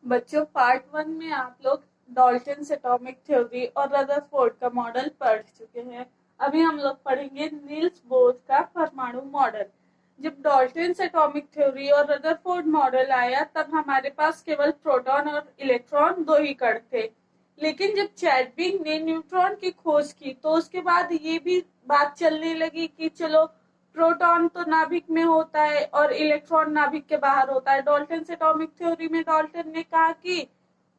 बच्चों, पार्ट 1 में आप लोग डाल्टन्स एटॉमिक थ्योरी और रदरफोर्ड का मॉडल पढ़ चुके हैं। अभी हम लोग पढ़ेंगे नील्स बोर का परमाणु मॉडल। जब डाल्टन्स एटॉमिक थ्योरी और रदरफोर्ड मॉडल आया तब हमारे पास केवल प्रोटॉन और इलेक्ट्रॉन दो ही कण थे। लेकिन जब चैडविक ने न्यूट्रॉन की खोज की तो उसके बाद ये भी बात चलने लगी कि चलो प्रोटॉन तो नाभिक में होता है और इलेक्ट्रॉन नाभिक के बाहर होता है। डाल्टन्स एटॉमिक थ्योरी में डाल्टन ने कहा कि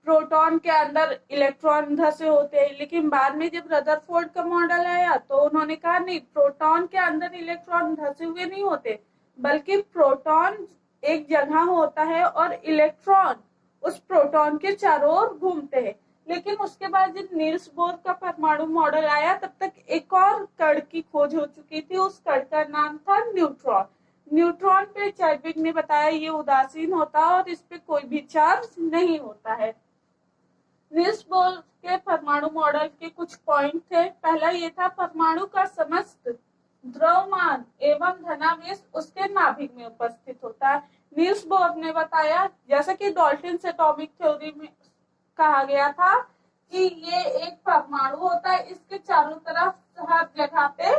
प्रोटॉन के अंदर इलेक्ट्रॉन धसे होते हैं, लेकिन बाद में जब रदरफोर्ड का मॉडल आया तो उन्होंने कहा नहीं, प्रोटॉन के अंदर इलेक्ट्रॉन धसे हुए नहीं होते, बल्कि प्रोटॉन एक जगह होता है और इलेक्ट्रॉन उस प्रोटॉन के चारों ओर घूमते हैं। लेकिन उसके बाद जब नील्स बोर का परमाणु मॉडल आया तब तक एक और कण की खोज हो चुकी थी। उस कण का नाम था न्यूट्रॉन। न्यूट्रॉन पे चैडविक ने बताया ये उदासीन होता है और इस पे कोई भी चार्ज नहीं होता है। नील्स बोर के परमाणु मॉडल के कुछ पॉइंट थे। पहला ये था, परमाणु का समस्त द्रव्यमान एवं धनावेश उसके नाभिक में उपस्थित होता है। नील्स बोर ने बताया, जैसा कि डाल्टन्स एटॉमिक थ्योरी में कहा गया था कि ये एक परमाणु होता है, इसके चारों तरफ हर जगह पे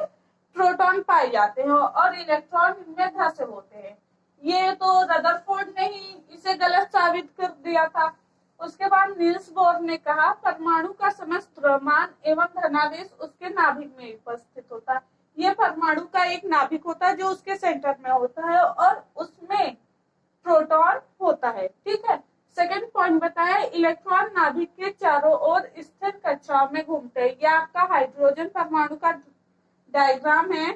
प्रोटॉन पाए जाते हैं और इलेक्ट्रॉन इनमें धसे होते हैं। ये तो रदरफोर्ड ने ही इसे गलत साबित कर दिया था। उसके बाद नील्स बोर ने कहा, परमाणु का समस्त द्रव्यमान एवं धनावेश उसके नाभिक में उपस्थित होता है। ये परमाणु का एक नाभिक होता है जो उसके सेंटर में होता है और उसमें प्रोटॉन होता है। ठीक है। सेकेंड पॉइंट बताया, इलेक्ट्रॉन नाभिक के चारों ओर स्थिर कक्षाओं में घूमते हैं। यह आपका हाइड्रोजन परमाणु का डायग्राम है।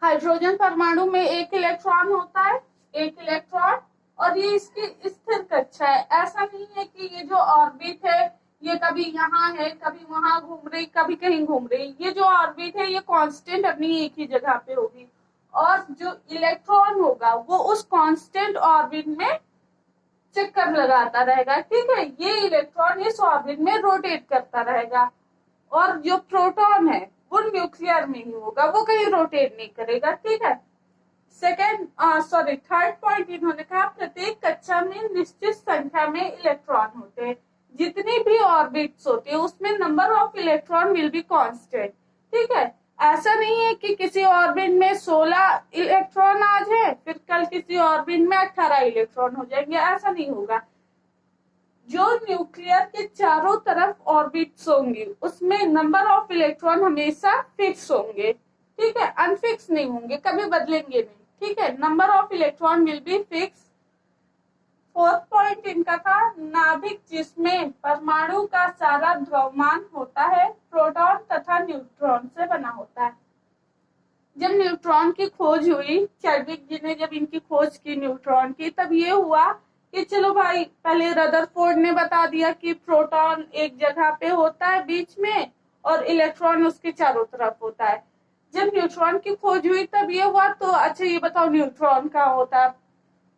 हाइड्रोजन परमाणु में एक इलेक्ट्रॉन होता है, एक इलेक्ट्रॉन, और ये इसकी स्थिर कक्षा है। ऐसा नहीं है कि ये जो ऑर्बिट है ये कभी यहाँ है, कभी वहां घूम रही, कभी कहीं घूम रही। ये जो ऑर्बिट है ये कांस्टेंट अपनी एक ही जगह पे होगी और जो इलेक्ट्रॉन होगा वो उस कांस्टेंट ऑर्बिट में चक्कर लगाता रहेगा। ठीक है। ये इलेक्ट्रॉन इस ऑर्बिट में रोटेट करता रहेगा और जो प्रोटॉन है वो न्यूक्लियर में ही होगा, वो कहीं रोटेट नहीं करेगा। ठीक है। थर्ड पॉइंट इन्होंने कहा, प्रत्येक कक्षा में निश्चित संख्या में इलेक्ट्रॉन होते हैं। जितनी भी ऑर्बिट्स होती है उसमें number of electron will be constant. ठीक है। ऐसा नहीं है कि किसी ऑर्बिट में 16 इलेक्ट्रॉन आज है फिर कल किसी ऑर्बिट में 18 इलेक्ट्रॉन हो जाएंगे, ऐसा नहीं होगा। जो न्यूक्लियर के चारों तरफ ऑर्बिट्स होंगी उसमें नंबर ऑफ इलेक्ट्रॉन हमेशा फिक्स होंगे। ठीक है। अनफिक्स नहीं होंगे, कभी बदलेंगे नहीं। ठीक है। Number of electron will be fix. Fourth point इनका था, नाभिक जिसमें परमाणु का सारा द्रव्यमान होता है प्रोटॉन तथा न्यूट्रॉन से बना होता है। जब न्यूट्रॉन की खोज हुई, चैडविक जी ने जब इनकी खोज की न्यूट्रॉन की, तब ये हुआ कि चलो भाई, पहले रदरफोर्ड ने बता दिया कि प्रोटॉन एक जगह पे होता है बीच में और इलेक्ट्रॉन उसके चारों तरफ होता है। जब न्यूट्रॉन की खोज हुई तब ये हुआ, तो अच्छा ये बताओ न्यूट्रॉन कहाँ होता है।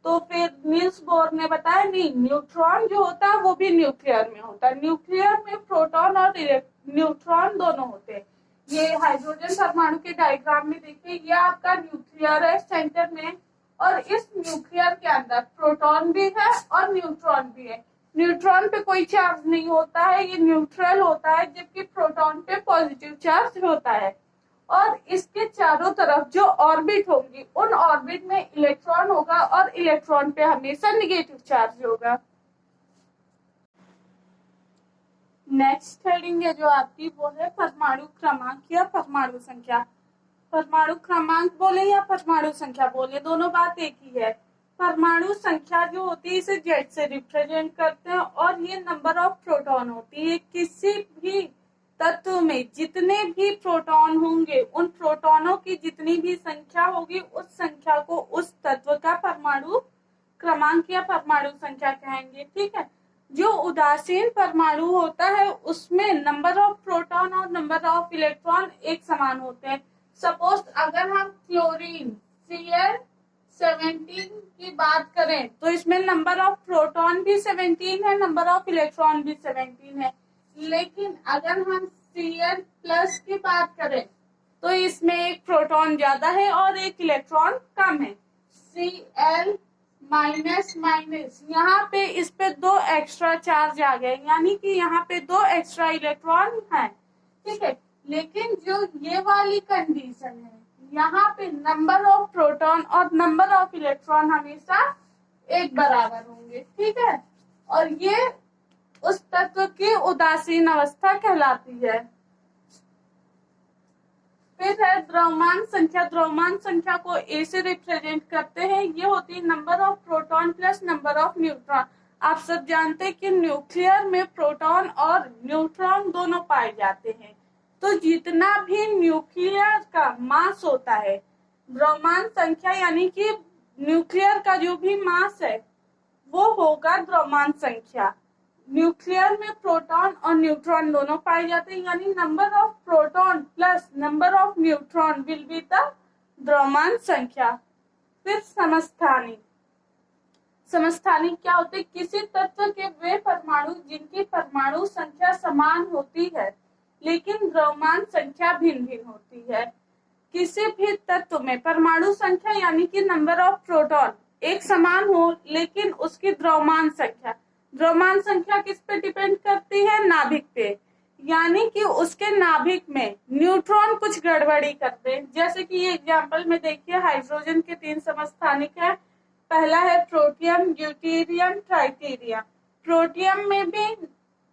तो फिर नील्स बोर ने बताया, नहीं, न्यूट्रॉन जो होता है वो भी न्यूक्लियर में होता है। न्यूक्लियर में प्रोटॉन और न्यूट्रॉन दोनों होते हैं। ये हाइड्रोजन परमाणु के डायग्राम में देखिए, ये आपका न्यूक्लियर है सेंटर में और इस न्यूक्लियर के अंदर प्रोटॉन भी है और न्यूट्रॉन भी है। न्यूट्रॉन पे कोई चार्ज नहीं होता है, ये न्यूट्रल होता है, जबकि प्रोटॉन पे पॉजिटिव चार्ज होता है। और इसके चारों तरफ जो ऑर्बिट होंगी उन ऑर्बिट में इलेक्ट्रॉन होगा और इलेक्ट्रॉन पे हमेशा निगेटिव चार्ज होगा। नेक्स्ट हेडिंग है जो आपकी, वो है परमाणु क्रमांक या परमाणु संख्या। परमाणु क्रमांक बोले या परमाणु संख्या बोले, दोनों बात एक ही है। परमाणु संख्या जो होती है इसे जेड से रिप्रेजेंट करते हैं और ये नंबर ऑफ प्रोटॉन होती है। किसी भी तत्व में जितने भी प्रोटॉन होंगे उन प्रोटॉनों की जितनी भी संख्या होगी उस संख्या को उस तत्व का परमाणु क्रमांक या परमाणु संख्या कहेंगे। ठीक है। जो उदासीन परमाणु होता है उसमें नंबर ऑफ प्रोटॉन और नंबर ऑफ इलेक्ट्रॉन एक समान होते हैं। सपोज अगर हम क्लोरीन Cl17 की बात करें तो इसमें नंबर ऑफ प्रोटॉन भी 17 है, नंबर ऑफ इलेक्ट्रॉन भी 17 है। लेकिन अगर हम Cl+ की बात करें तो इसमें एक प्रोटॉन ज्यादा है और एक इलेक्ट्रॉन कम है। Cl माइनस माइनस, यहाँ पे इस पे दो एक्स्ट्रा चार्ज आ गए, यानी कि यहाँ पे दो एक्स्ट्रा इलेक्ट्रॉन है, ठीक है। लेकिन जो ये वाली कंडीशन है, यहाँ पे नंबर ऑफ प्रोटॉन और नंबर ऑफ इलेक्ट्रॉन हमेशा एक बराबर होंगे, ठीक है। और ये उस तत्व की उदासीन अवस्था कहलाती है। फिर है द्रव्यमान संख्या। द्रव्यमान संख्या को ए से रिप्रेजेंट करते हैं, ये होती है number of proton plus number of neutron. आप सब जानते हैं कि न्यूक्लियर में प्रोटॉन और न्यूट्रॉन दोनों पाए जाते हैं, तो जितना भी न्यूक्लियर का मास होता है, द्रव्यमान संख्या यानी कि न्यूक्लियर का जो भी मास है वो होगा द्रव्यमान संख्या। न्यूक्लियर में प्रोटॉन और न्यूट्रॉन दोनों पाए जाते हैं, यानी number of proton plus number of neutron will be the द्रव्यमान संख्या। फिर समस्थानिक। समस्थानिक क्या होते हैं? किसी तत्व के वे परमाणु जिनकी परमाणु संख्या समान होती है लेकिन द्रव्यमान संख्या भिन्न भिन्न होती है। किसी भी तत्व में परमाणु संख्या यानी कि नंबर ऑफ प्रोटॉन एक समान हो लेकिन उसकी द्रव्यमान संख्या किस पे डिपेंड करती है? नाभिक पे। यानी कि उसके नाभिक में न्यूट्रॉन कुछ गड़बड़ी करते हैं। जैसे कि ये एग्जांपल में देखिए, हाइड्रोजन के 3 समस्थानिक है। पहला है प्रोटियम, ड्यूटेरियम, ट्राइटेरियम। प्रोटियम में भी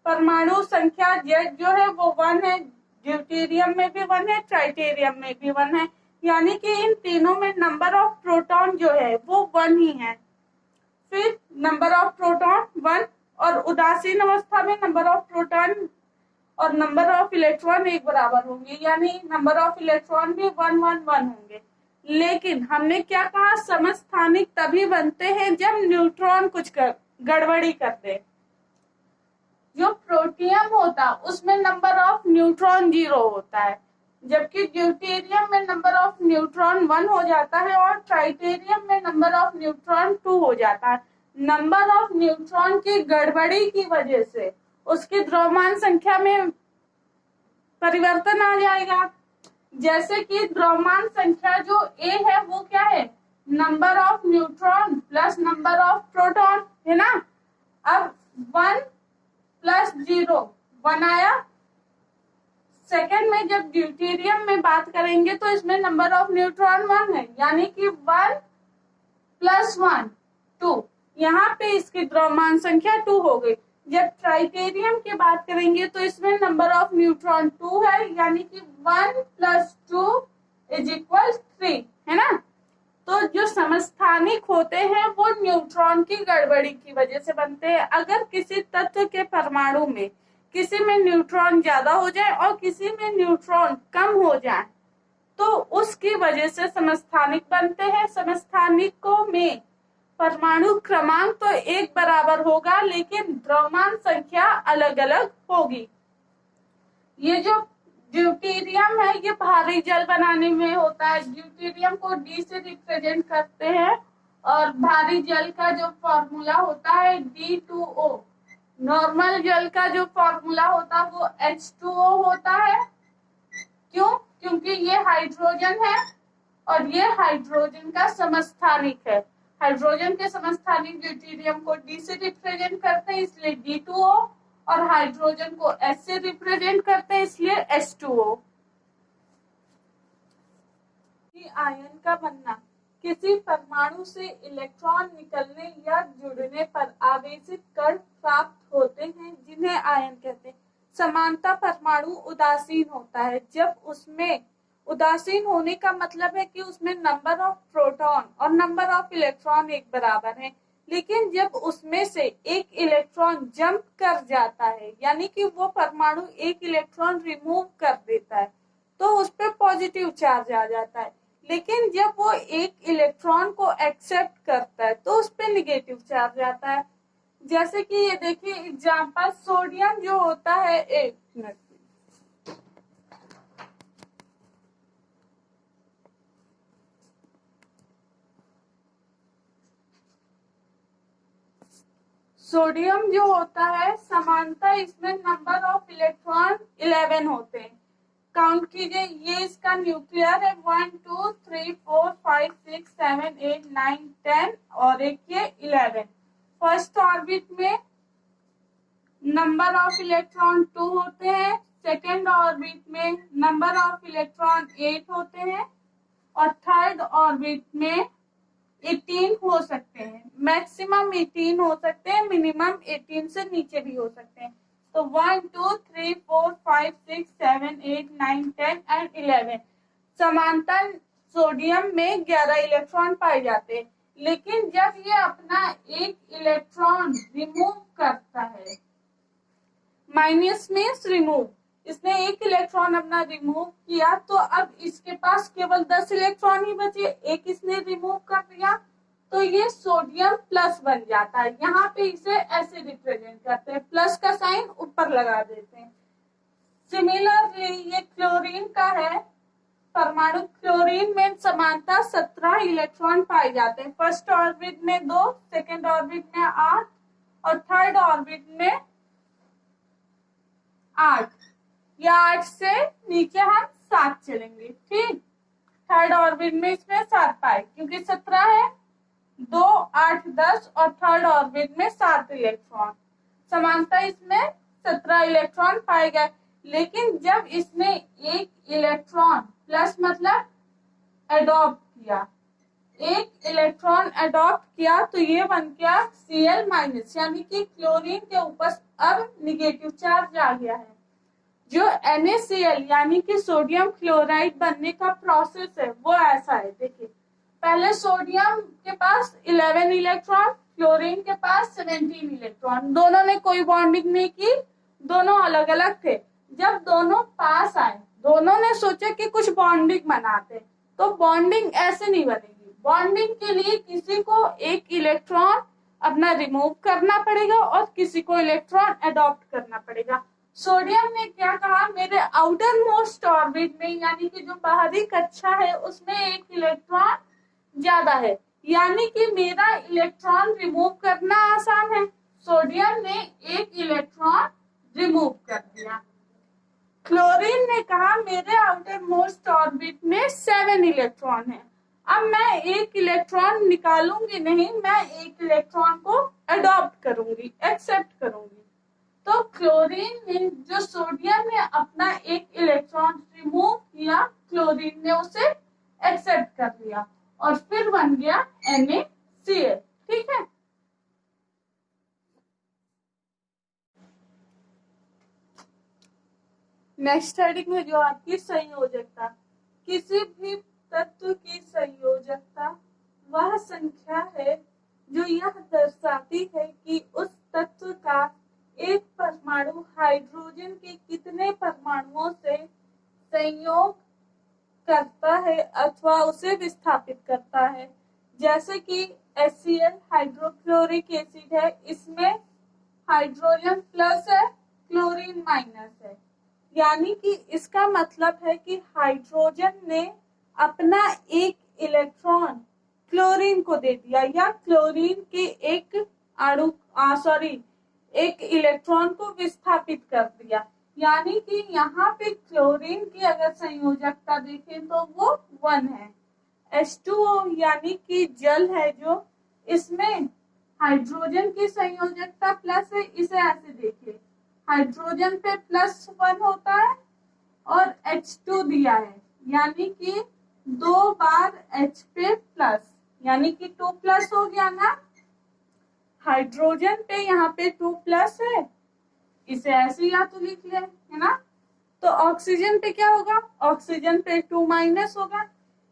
परमाणु संख्या Z जो है वो 1 है, ड्यूटेरियम में भी 1 है, ट्राइटेरियम में भी 1 है, यानी कि इन तीनों में नंबर ऑफ प्रोटॉन जो है वो 1 ही है। फिर नंबर ऑफ प्रोटॉन 1, और उदासीन अवस्था में नंबर ऑफ प्रोटॉन और नंबर ऑफ इलेक्ट्रॉन एक बराबर होंगे, यानी नंबर ऑफ इलेक्ट्रॉन भी 1 1 1 होंगे। लेकिन हमने क्या कहा? समस्थानिक तभी बनते हैं जब न्यूट्रॉन कुछ गड़बड़ी करते। जो प्रोटियम होता उसमें नंबर ऑफ न्यूट्रॉन 0 होता है, जबकि ड्यूटेरियम में नंबर ऑफ न्यूट्रॉन 1 हो जाता है और ट्राइटेरियम में नंबर ऑफ न्यूट्रॉन 2 हो जाता है। नंबर ऑफ न्यूट्रॉन की गड़बड़ी की वजह से उसकी द्रव्यमान संख्या में परिवर्तन आ जाएगा। जैसे कि द्रव्यमान संख्या जो ए है वो क्या है? Number of neutron plus number of proton, है ना। अब 1 प्लस 0 1 आया। सेकेंड में जब ड्यूटेरियम में बात करेंगे तो इसमें नंबर ऑफ न्यूट्रॉन 1 है, यानी कि 1 प्लस 1 2। यहाँ पे इसकी द्रव्यमान संख्या 2 हो गई। जब ट्राइटेरियम की बात करेंगे तो इसमें नंबर ऑफ न्यूट्रॉन 2 है, यानी कि 1 प्लस 2 इज इक्वल 3, है ना। तो जो समस्थानिक होते हैं वो न्यूट्रॉन की गड़बड़ी की वजह से बनते हैं। अगर किसी तत्व के परमाणु में किसी में न्यूट्रॉन ज्यादा हो जाए और किसी में न्यूट्रॉन कम हो जाए तो उसकी वजह से समस्थानिक बनते हैं। समस्थानिकों में परमाणु क्रमांक तो एक बराबर होगा लेकिन द्रव्यमान संख्या अलग अलग होगी। ये जो ड्यूटेरियम है ये भारी जल बनाने में होता है। ड्यूटेरियम को D से रिप्रेजेंट करते हैं और भारी जल का जो फॉर्मूला होता है D2O। नॉर्मल जल का जो फॉर्मूला होता है वो H2O होता है। क्यों? क्योंकि ये हाइड्रोजन है और ये हाइड्रोजन का समस्थानिक है। हाइड्रोजन के समस्थानिक ड्यूटेरियम को D से रिप्रेजेंट करते हैं इसलिए D2O, और हाइड्रोजन को H से रिप्रेजेंट करते हैं इसलिए H2O। आयन का बनना। किसी परमाणु से इलेक्ट्रॉन निकलने या जुड़ने पर आवेशित कण प्राप्त होते हैं जिन्हें आयन कहते हैं। समानता परमाणु उदासीन होता है जब उसमें, उदासीन होने का मतलब है कि उसमें नंबर ऑफ प्रोटॉन और नंबर ऑफ इलेक्ट्रॉन एक बराबर है, लेकिन जब उसमें से एक इलेक्ट्रॉन जंप कर जाता है यानी कि वो परमाणु एक इलेक्ट्रॉन रिमूव कर देता है तो उस पर पॉजिटिव चार्ज आ जाता है। लेकिन जब वो एक इलेक्ट्रॉन को एक्सेप्ट करता है तो उस पर निगेटिव चार्ज आता है। जैसे कि ये देखिए एग्जांपल, सोडियम जो होता है, एक मिनट, सोडियम जो होता है समानता इसमें नंबर ऑफ इलेक्ट्रॉन 11 होते हैं। काउंट कीजिए, ये इसका न्यूक्लियर है 1 2 3 4 5 6 7 8 9 10 और एक ये 11। फर्स्ट ऑर्बिट में नंबर ऑफ इलेक्ट्रॉन 2 होते हैं, सेकेंड ऑर्बिट में नंबर ऑफ इलेक्ट्रॉन 8 होते हैं और थर्ड ऑर्बिट में 18 हो सकते हैं। मैक्सिमम 18 हो सकते हैं, मिनिमम 18 से नीचे भी हो सकते हैं। तो 1 2 3 4 5 6 7 8 9 10 एंड 11 समांतर सोडियम में 11 इलेक्ट्रॉन पाए जाते हैं। लेकिन जब ये अपना एक इलेक्ट्रॉन रिमूव करता है, माइनस मीन्स रिमूव, इसने एक इलेक्ट्रॉन अपना रिमूव किया तो अब इसके पास केवल 10 इलेक्ट्रॉन ही बचे, एक इसने रिमूव कर दिया तो ये सोडियम प्लस बन जाता है। यहाँ पे इसे ऐसे रिप्रेजेंट करते हैं, प्लस का साइन ऊपर लगा देते हैं। सिमिलरली ये क्लोरीन का है परमाणु, क्लोरीन में समानता 17 इलेक्ट्रॉन पाए जाते हैं। फर्स्ट ऑर्बिट में 2, सेकेंड ऑर्बिट में 8 और थर्ड ऑर्बिट में 8 या 8 से नीचे हम 7 चलेंगे। ठीक, थर्ड ऑर्बिट में इसमें 7 पाए क्योंकि 17 है, 2 8 10 और थर्ड ऑर्बिट में 7 इलेक्ट्रॉन, समानता इसमें 17 इलेक्ट्रॉन पाए गए। लेकिन जब इसने एक इलेक्ट्रॉन प्लस मतलब एडॉप्ट किया, एक इलेक्ट्रॉन एडॉप्ट किया तो ये बन गया Cl माइनस, यानी कि क्लोरीन के ऊपर अब निगेटिव चार्ज आ गया है। जो NaCl यानी कि सोडियम क्लोराइड बनने का प्रोसेस है वो ऐसा है। देखिए, पहले सोडियम के पास 11 इलेक्ट्रॉन, क्लोरीन के पास 17 इलेक्ट्रॉन, दोनों ने कोई बॉन्डिंग नहीं की, दोनों अलग अलग थे। जब दोनों पास आए, दोनों ने सोचा कि कुछ बॉन्डिंग बनाते, तो बॉन्डिंग ऐसे नहीं बनेगी। बॉन्डिंग के लिए किसी को एक इलेक्ट्रॉन अपना रिमूव करना पड़ेगा और किसी को इलेक्ट्रॉन अडॉप्ट करना पड़ेगा। सोडियम ने क्या कहा, मेरे आउटर मोस्ट ऑर्बिट में यानी कि जो बाहरी कक्षा है उसमें एक इलेक्ट्रॉन ज्यादा है, यानी कि मेरा इलेक्ट्रॉन रिमूव करना आसान है। सोडियम ने एक इलेक्ट्रॉन रिमूव कर दिया। क्लोरीन ने कहा मेरे आउटर मोस्ट ऑर्बिट में 7 इलेक्ट्रॉन है, अब मैं एक इलेक्ट्रॉन निकालूंगी नहीं, मैं एक इलेक्ट्रॉन को अडॉप्ट करूंगी, एक्सेप्ट करूंगी। तो क्लोरीन ने, जो सोडियम ने अपना एक इलेक्ट्रॉन रिमूव किया, क्लोरीन ने उसे एक्सेप्ट कर लिया और फिर बन गया NaCl। ठीक है, नेक्स्ट हेडिंग में जो आपकी संयोजकता, किसी भी तत्व की संयोजकता वह संख्या है जो यह दर्शाती है कि उस तत्व का एक परमाणु हाइड्रोजन के कितने परमाणुओं से संयोग करता है अथवा उसे विस्थापित करता है। जैसे कि HCl हाइड्रोक्लोरिक एसिड है, इसमें हाइड्रोजन प्लस है, क्लोरीन माइनस है, यानी कि इसका मतलब है कि हाइड्रोजन ने अपना एक इलेक्ट्रॉन क्लोरीन को दे दिया या क्लोरीन के एक एक इलेक्ट्रॉन को विस्थापित कर दिया, यानी कि यहाँ पे क्लोरीन की अगर संयोजकता देखें तो वो 1 है। H2O यानी कि जल है, जो इसमें हाइड्रोजन की संयोजकता प्लस है, इसे ऐसे देखिए, हाइड्रोजन पे +1 होता है और H2 दिया है, यानी कि 2 बार H पे प्लस, यानी कि 2 प्लस हो गया ना। हाइड्रोजन पे यहाँ पे 2 प्लस है, इसे ऐसे या तो लिख ले, है ना। तो ऑक्सीजन पे क्या होगा, ऑक्सीजन पे 2 माइनस होगा,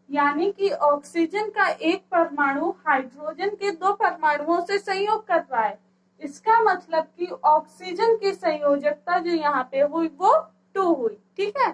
यानी कि ऑक्सीजन का एक परमाणु हाइड्रोजन के 2 परमाणुओं से संयोग कर रहा है। इसका मतलब कि ऑक्सीजन की संयोजकता जो यहाँ पे हुई वो 2 हुई। ठीक है,